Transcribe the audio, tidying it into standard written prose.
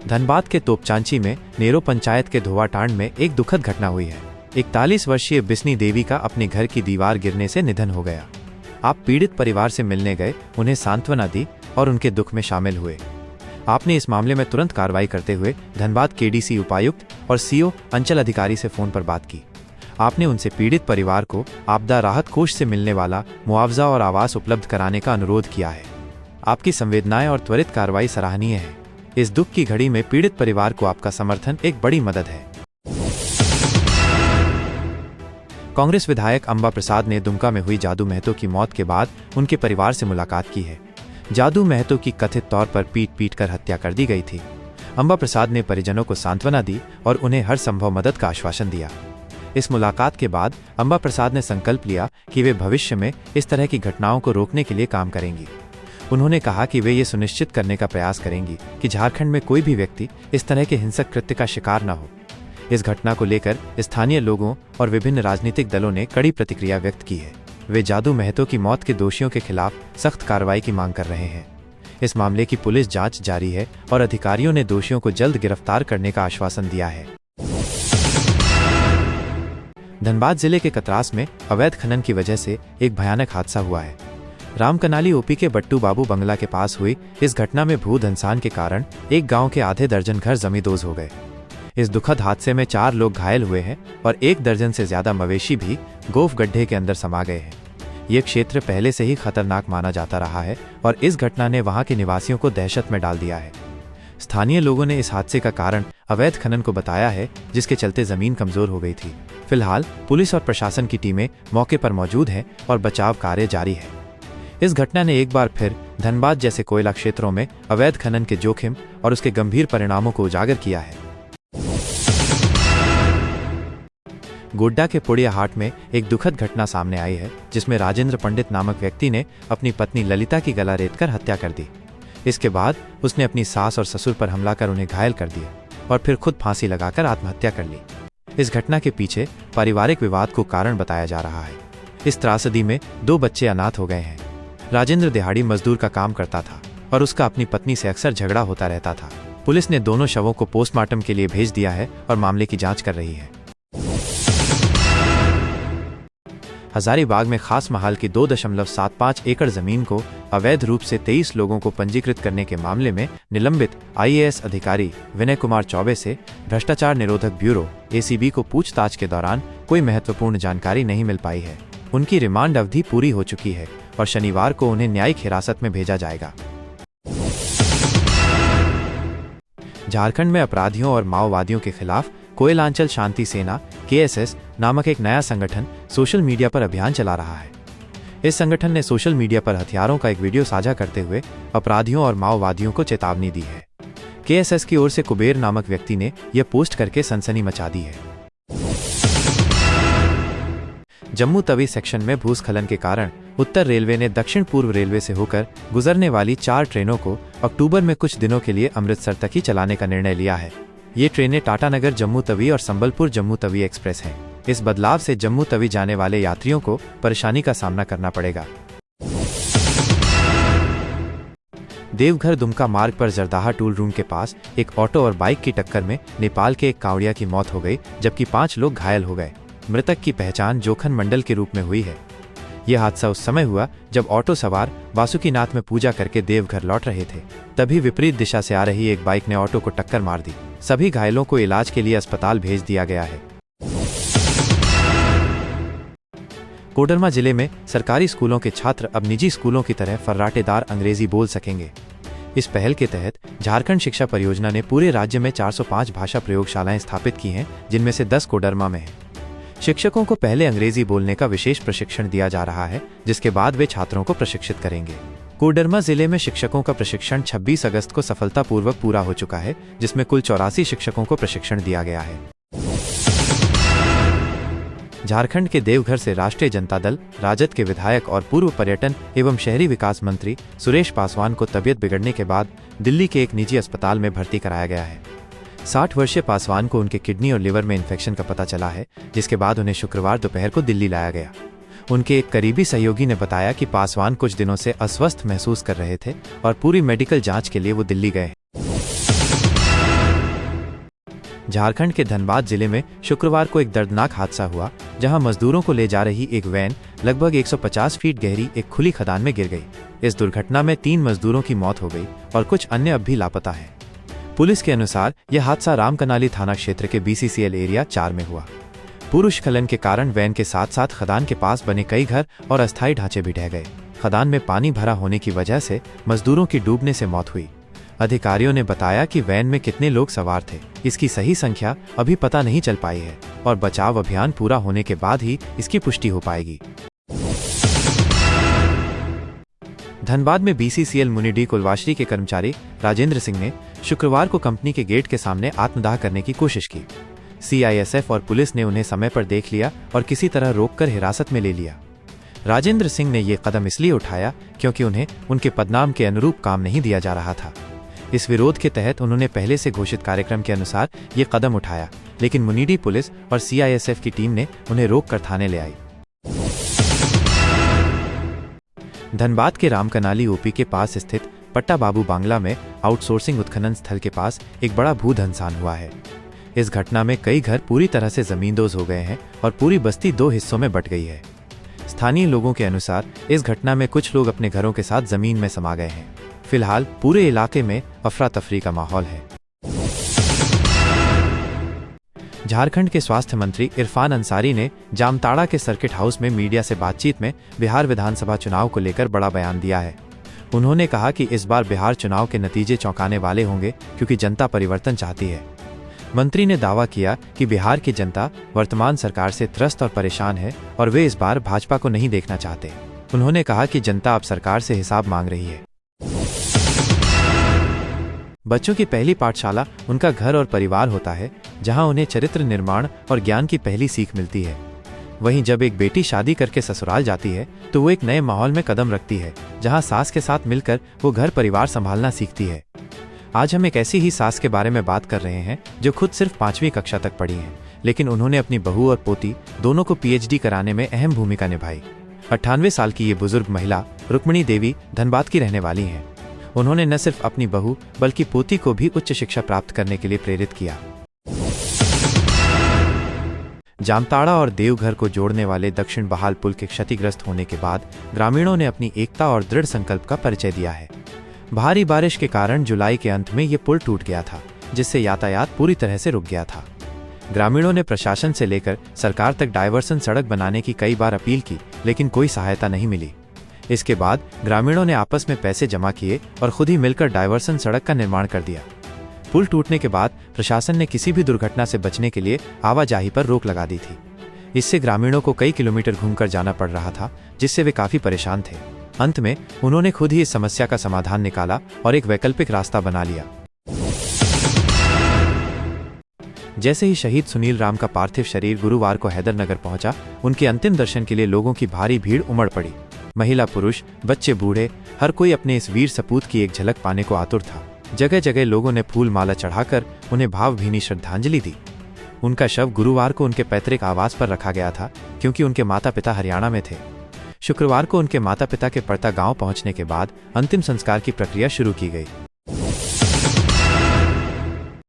धनबाद के तोपचांची में नेरो पंचायत के धोवाटांड में एक दुखद घटना हुई है। 41 वर्षीय बिस्नी देवी का अपने घर की दीवार गिरने से निधन हो गया। आप पीड़ित परिवार से मिलने गए, उन्हें सांत्वना दी और उनके दुख में शामिल हुए। आपने इस मामले में तुरंत कार्रवाई करते हुए धनबाद केडीसी उपायुक्त और सीओ अंचल अधिकारी से फोन पर बात की। आपने उनसे पीड़ित परिवार को आपदा राहत कोष से मिलने वाला मुआवजा और आवास उपलब्ध कराने का अनुरोध किया है। आपकी संवेदनाएं और त्वरित कार्रवाई सराहनीय है। इस दुख की घड़ी में पीड़ित परिवार को आपका समर्थन एक बड़ी मदद है। कांग्रेस विधायक अंबा प्रसाद ने दुमका में हुई जादू महतो की मौत के बाद उनके परिवार से मुलाकात की है। जादू महतो की कथित तौर पर पीट कर हत्या कर दी गई थी। अंबा प्रसाद ने परिजनों को सांत्वना दी और उन्हें हर संभव मदद का आश्वासन दिया। इस मुलाकात के बाद अंबा प्रसाद ने संकल्प लिया कि वे भविष्य में इस तरह की घटनाओं को रोकने के लिए काम करेंगी। उन्होंने कहा कि वे ये सुनिश्चित करने का प्रयास करेंगी कि झारखंड में कोई भी व्यक्ति इस तरह के हिंसक कृत्य का शिकार न हो। इस घटना को लेकर स्थानीय लोगों और विभिन्न राजनीतिक दलों ने कड़ी प्रतिक्रिया व्यक्त की है। वे जादू महतो की मौत के दोषियों के खिलाफ सख्त कार्रवाई की मांग कर रहे हैं। इस मामले की पुलिस जांच जारी है और अधिकारियों ने दोषियों को जल्द गिरफ्तार करने का आश्वासन दिया है। धनबाद जिले के कतरास में अवैध खनन की वजह से एक भयानक हादसा हुआ है। रामकनाली ओपी के बट्टू बाबू बंगला के पास हुई इस घटना में भूधंसान के कारण एक गांव के आधे दर्जन घर जमींदोज हो गए। इस दुखद हादसे में 4 लोग घायल हुए हैं और 1 दर्जन से ज्यादा मवेशी भी गोफ गड्ढे के अंदर समा गए हैं। ये क्षेत्र पहले से ही खतरनाक माना जाता रहा है और इस घटना ने वहां के निवासियों को दहशत में डाल दिया है। स्थानीय लोगों ने इस हादसे का कारण अवैध खनन को बताया है, जिसके चलते जमीन कमजोर हो गई थी। फिलहाल पुलिस और प्रशासन की टीमें मौके पर मौजूद हैं और बचाव कार्य जारी है। इस घटना ने एक बार फिर धनबाद जैसे कोयला क्षेत्रों में अवैध खनन के जोखिम और उसके गंभीर परिणामों को उजागर किया है। गोड्डा के पुड़िया हाट में एक दुखद घटना सामने आई है, जिसमें राजेंद्र पंडित नामक व्यक्ति ने अपनी पत्नी ललिता की गला रेतकर हत्या कर दी। इसके बाद उसने अपनी सास और ससुर पर हमला कर उन्हें घायल कर दिया और फिर खुद फांसी लगाकर आत्महत्या कर ली। इस घटना के पीछे पारिवारिक विवाद को कारण बताया जा रहा है। इस त्रासदी में 2 बच्चे अनाथ हो गए हैं। राजेंद्र दिहाड़ी मजदूर का काम करता था और उसका अपनी पत्नी से अक्सर झगड़ा होता रहता था। पुलिस ने दोनों शवों को पोस्टमार्टम के लिए भेज दिया है और मामले की जांच कर रही है। हजारीबाग में खास महाल की 2.75 एकड़ जमीन को अवैध रूप से 23 लोगों को पंजीकृत करने के मामले में निलंबित IAS अधिकारी विनय कुमार चौबे से भ्रष्टाचार निरोधक ब्यूरो ACB को पूछताछ के दौरान कोई महत्वपूर्ण जानकारी नहीं मिल पाई है। उनकी रिमांड अवधि पूरी हो चुकी है और शनिवार को उन्हें न्यायिक हिरासत में भेजा जाएगा। झारखंड में अपराधियों और माओवादियों के खिलाफ कोयलांचल शांति सेना KSS नामक एक नया संगठन सोशल मीडिया पर अभियान चला रहा है। इस संगठन ने सोशल मीडिया पर हथियारों का एक वीडियो साझा करते हुए अपराधियों और माओवादियों को चेतावनी दी है। KSS की ओर से कुबेर नामक व्यक्ति ने यह पोस्ट करके सनसनी मचा दी है। जम्मू तवी सेक्शन में भूस्खलन के कारण उत्तर रेलवे ने दक्षिण पूर्व रेलवे से होकर गुजरने वाली 4 ट्रेनों को अक्टूबर में कुछ दिनों के लिए अमृतसर तक ही चलाने का निर्णय लिया है। ये ट्रेनें टाटानगर जम्मू तवी और संबलपुर जम्मू तवी एक्सप्रेस हैं। इस बदलाव से जम्मू तवी जाने वाले यात्रियों को परेशानी का सामना करना पड़ेगा। देवघर दुमका मार्ग पर जरदाहा टूल रूम के पास एक ऑटो और बाइक की टक्कर में नेपाल के एक कांवड़िया की मौत हो गई, जबकि 5 लोग घायल हो गए। मृतक की पहचान जोखन मंडल के रूप में हुई है। यह हादसा उस समय हुआ जब ऑटो सवार वासुकीनाथ में पूजा करके देवघर लौट रहे थे। तभी विपरीत दिशा से आ रही एक बाइक ने ऑटो को टक्कर मार दी। सभी घायलों को इलाज के लिए अस्पताल भेज दिया गया है। कोडरमा जिले में सरकारी स्कूलों के छात्र अब निजी स्कूलों की तरह फर्राटेदार अंग्रेजी बोल सकेंगे। इस पहल के तहत झारखंड शिक्षा परियोजना ने पूरे राज्य में 405 भाषा प्रयोगशालाएं स्थापित की हैं, जिनमें से 10 कोडरमा में हैं। शिक्षकों को पहले अंग्रेजी बोलने का विशेष प्रशिक्षण दिया जा रहा है, जिसके बाद वे छात्रों को प्रशिक्षित करेंगे। कोडरमा जिले में शिक्षकों का प्रशिक्षण 26 अगस्त को सफलतापूर्वक पूरा हो चुका है, जिसमें कुल 84 शिक्षकों को प्रशिक्षण दिया गया है। झारखंड के देवघर से राष्ट्रीय जनता दल राजद के विधायक और पूर्व पर्यटन एवं शहरी विकास मंत्री सुरेश पासवान को तबियत बिगड़ने के बाद दिल्ली के एक निजी अस्पताल में भर्ती कराया गया है। 60 वर्षीय पासवान को उनके किडनी और लिवर में इन्फेक्शन का पता चला है, जिसके बाद उन्हें शुक्रवार दोपहर को दिल्ली लाया गया। उनके एक करीबी सहयोगी ने बताया कि पासवान कुछ दिनों से अस्वस्थ महसूस कर रहे थे और पूरी मेडिकल जांच के लिए वो दिल्ली गए। झारखंड के धनबाद जिले में शुक्रवार को एक दर्दनाक हादसा हुआ, जहां मजदूरों को ले जा रही एक वैन लगभग 150 फीट गहरी एक खुली खदान में गिर गई। इस दुर्घटना में 3 मजदूरों की मौत हो गई और कुछ अन्य अब भी लापता हैं। पुलिस के अनुसार यह हादसा रामकनाली थाना क्षेत्र के BCCL एरिया 4 में हुआ। भूस्खलन के कारण वैन के साथ साथ खदान के पास बने कई घर और अस्थायी ढांचे भी ढह गए। खदान में पानी भरा होने की वजह से मजदूरों की डूबने से मौत हुई। अधिकारियों ने बताया कि वैन में कितने लोग सवार थे, इसकी सही संख्या अभी पता नहीं चल पाई है और बचाव अभियान पूरा होने के बाद ही इसकी पुष्टि हो पाएगी। धनबाद में BCCL मुनिडी कुलवाश्री के कर्मचारी राजेंद्र सिंह ने शुक्रवार को कंपनी के गेट के सामने आत्मदाह करने की कोशिश की। CISF और पुलिस ने उन्हें समय पर देख लिया और किसी तरह रोककर हिरासत में ले लिया। राजेंद्र सिंह ने ये कदम इसलिए उठाया क्योंकि उन्हें उनके पदनाम के अनुरूप काम नहीं दिया जा रहा था। इस विरोध के तहत उन्होंने पहले से घोषित कार्यक्रम के अनुसार ये कदम उठाया, लेकिन मुनिडी पुलिस और CISF की टीम ने उन्हें रोककर थाने ले आई। धनबाद के रामकनाली OP के पास स्थित पट्टा बाबू बांग्ला में आउटसोर्सिंग उत्खनन स्थल के पास एक बड़ा भूधंसान हुआ है। इस घटना में कई घर पूरी तरह से जमींदोज हो गए हैं और पूरी बस्ती 2 हिस्सों में बंट गई है। स्थानीय लोगों के अनुसार इस घटना में कुछ लोग अपने घरों के साथ जमीन में समा गए हैं। फिलहाल पूरे इलाके में अफरा तफरी का माहौल है। झारखंड के स्वास्थ्य मंत्री इरफान अंसारी ने जामताड़ा के सर्किट हाउस में मीडिया से बातचीत में बिहार विधानसभा चुनाव को लेकर बड़ा बयान दिया है। उन्होंने कहा कि इस बार बिहार चुनाव के नतीजे चौंकाने वाले होंगे क्योंकि जनता परिवर्तन चाहती है। मंत्री ने दावा किया कि बिहार की जनता वर्तमान सरकार से त्रस्त और परेशान है और वे इस बार भाजपा को नहीं देखना चाहते। उन्होंने कहा कि जनता अब सरकार से हिसाब मांग रही है। बच्चों की पहली पाठशाला उनका घर और परिवार होता है, जहां उन्हें चरित्र निर्माण और ज्ञान की पहली सीख मिलती है। वहीं जब एक बेटी शादी करके ससुराल जाती है तो वो एक नए माहौल में कदम रखती है, जहां सास के साथ मिलकर वो घर परिवार संभालना सीखती है। आज हम एक ऐसी ही सास के बारे में बात कर रहे हैं जो खुद सिर्फ 5वीं कक्षा तक पढ़ी हैं, लेकिन उन्होंने अपनी बहू और पोती दोनों को PhD कराने में अहम भूमिका निभाई। 98 साल की ये बुजुर्ग महिला रुक्मिणी देवी धनबाद की रहने वाली हैं। उन्होंने न सिर्फ अपनी बहू बल्कि पोती को भी उच्च शिक्षा प्राप्त करने के लिए प्रेरित किया। जामताड़ा और देवघर को जोड़ने वाले दक्षिण बहाल पुल के क्षतिग्रस्त होने के बाद ग्रामीणों ने अपनी एकता और दृढ़ संकल्प का परिचय दिया है। भारी बारिश के कारण जुलाई के अंत में ये पुल टूट गया था, जिससे यातायात पूरी तरह से रुक गया था। ग्रामीणों ने प्रशासन से लेकर सरकार तक डायवर्सन सड़क बनाने की कई बार अपील की, लेकिन कोई सहायता नहीं मिली। इसके बाद ग्रामीणों ने आपस में पैसे जमा किए और खुद ही मिलकर डायवर्सन सड़क का निर्माण कर दिया। पुल टूटने के बाद प्रशासन ने किसी भी दुर्घटना से बचने के लिए आवाजाही पर रोक लगा दी थी। इससे ग्रामीणों को कई किलोमीटर घूमकर जाना पड़ रहा था, जिससे वे काफी परेशान थे। अंत में उन्होंने खुद ही इस समस्या का समाधान निकाला और एक वैकल्पिक रास्ता बना लिया। जैसे ही शहीद सुनील राम का पार्थिव शरीर गुरुवार को हैदरनगर पहुंचा, उनके अंतिम दर्शन के लिए लोगों की भारी भीड़ उमड़ पड़ी। महिला पुरुष बच्चे बूढ़े हर कोई अपने इस वीर सपूत की एक झलक पाने को आतुर था। जगह जगह लोगों ने फूल माला चढ़ाकर उन्हें भावभीनी श्रद्धांजलि दी। उनका शव गुरुवार को उनके पैतृक आवास पर रखा गया था, क्योंकि उनके माता पिता हरियाणा में थे। शुक्रवार को उनके माता पिता के पड़ता गांव पहुंचने के बाद अंतिम संस्कार की प्रक्रिया शुरू की गई।